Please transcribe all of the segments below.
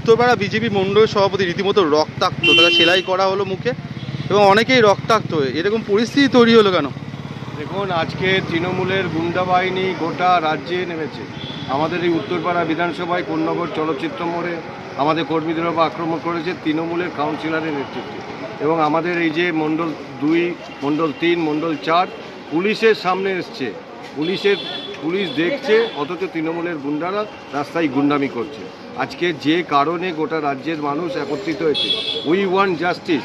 Uttarpara BJP মণ্ডল সভাপতি রীতিমতো রক্তাক্ত, তাকে সেলাই করা হলো মুখে এবং অনেকেই রক্তাক্ত হয়ে এরকম পরিস্থিতি তৈরি হলো কেন? দেখুন, আজকে তৃণমূলের গুন্ডা বাহিনী গোটা রাজ্যে নেমেছে। আমাদের এই উত্তরপাড়া বিধানসভায় কোন্নগর চলচ্চিত্র মোড়ে আমাদের কর্মীদের উপর আক্রমণ করেছে তৃণমূলের কাউন্সিলরের নেতৃত্বে। এবং আমাদের এই যে মণ্ডল 2, মণ্ডল 3, মণ্ডল 4 পুলিশের সামনে এসছে, পুলিশ দেখছে, অথচ তৃণমূলের গুন্ডারা রাস্তায় গুন্ডামি করছে। আজকে যে কারণে গোটা রাজ্যের মানুষ একত্রিত হয়েছে, উই ওয়ান্ট জাস্টিস।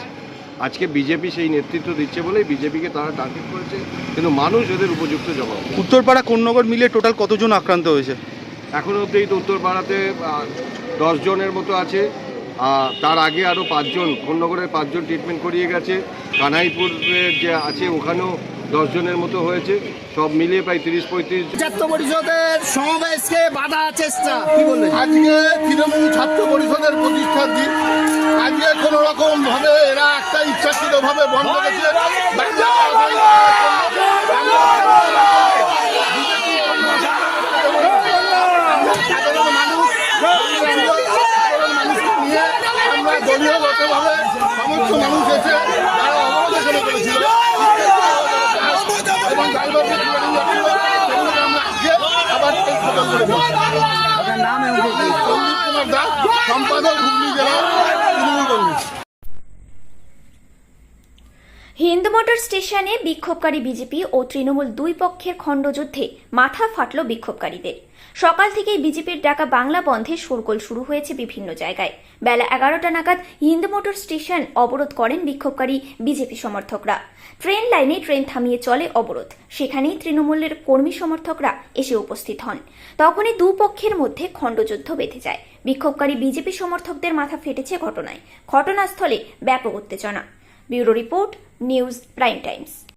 আজকে বিজেপি সেই নেতৃত্ব দিচ্ছে বলেই বিজেপিকে তারা টার্গেট করেছে, কিন্তু মানুষ এদের উপযুক্ত জবাব। উত্তরপাড়া কোন্নগর মিলে টোটাল কতজন আক্রান্ত হয়েছে? এখন অবধি তো উত্তরপাড়াতে 10 জনের মতো আছে। তার আগে আরও 5 জন, কোন্নগরের 5 জন ট্রিটমেন্ট করিয়ে গেছে। কানাইপুরের যে আছে ওখানেও 10 জনের মতো হয়েছে। সব মিলিয়ে প্রায় 30-35। ছাত্র পরিষদের সমাবেশকে বাধা চেষ্টা কি বলবেন? আজকে তৃণমূল ছাত্র পরিষদের প্রতিষ্ঠার দিন। আজকে কোন রকম ভাবে এরা একটা ইচ্ছাকৃত ভাবে বন্ধ করেছে। সাধারণ মানুষকে নিয়ে আমরা দলীয়গতভাবে সমস্ত মানুষ এসে তারা অবরোধ করেছিল এবং ড্রাইভারকে আমরা আজকে আবার খতম করে সন্দীপ কুমার দাস, সম্পাদক, হুগলি জেলা তৃণমূল কংগ্রেস। হিন্দ মোটর স্টেশনে বিক্ষোভকারী বিজেপি ও তৃণমূল দুই পক্ষের খণ্ডযুদ্ধে মাথা ফাটল বিক্ষোভকারীদের। সকাল থেকেই বিজেপির ডাকা বাংলা বন্ধে শোরগোল শুরু হয়েছে বিভিন্ন জায়গায়। বেলা 11টা নাগাদ হিন্দ মোটর স্টেশন অবরোধ করেন বিক্ষোভকারী বিজেপি সমর্থকরা। ট্রেন লাইনে ট্রেন থামিয়ে চলে অবরোধ। সেখানেই তৃণমূলের কর্মী সমর্থকরা এসে উপস্থিত হন। তখনই দুপক্ষের মধ্যে খণ্ডযুদ্ধ বেঁধে যায়। বিক্ষোভকারী বিজেপি সমর্থকদের মাথা ফেটেছে ঘটনায়। ঘটনাস্থলে ব্যাপক উত্তেজনা। Bureau report, news prime Times.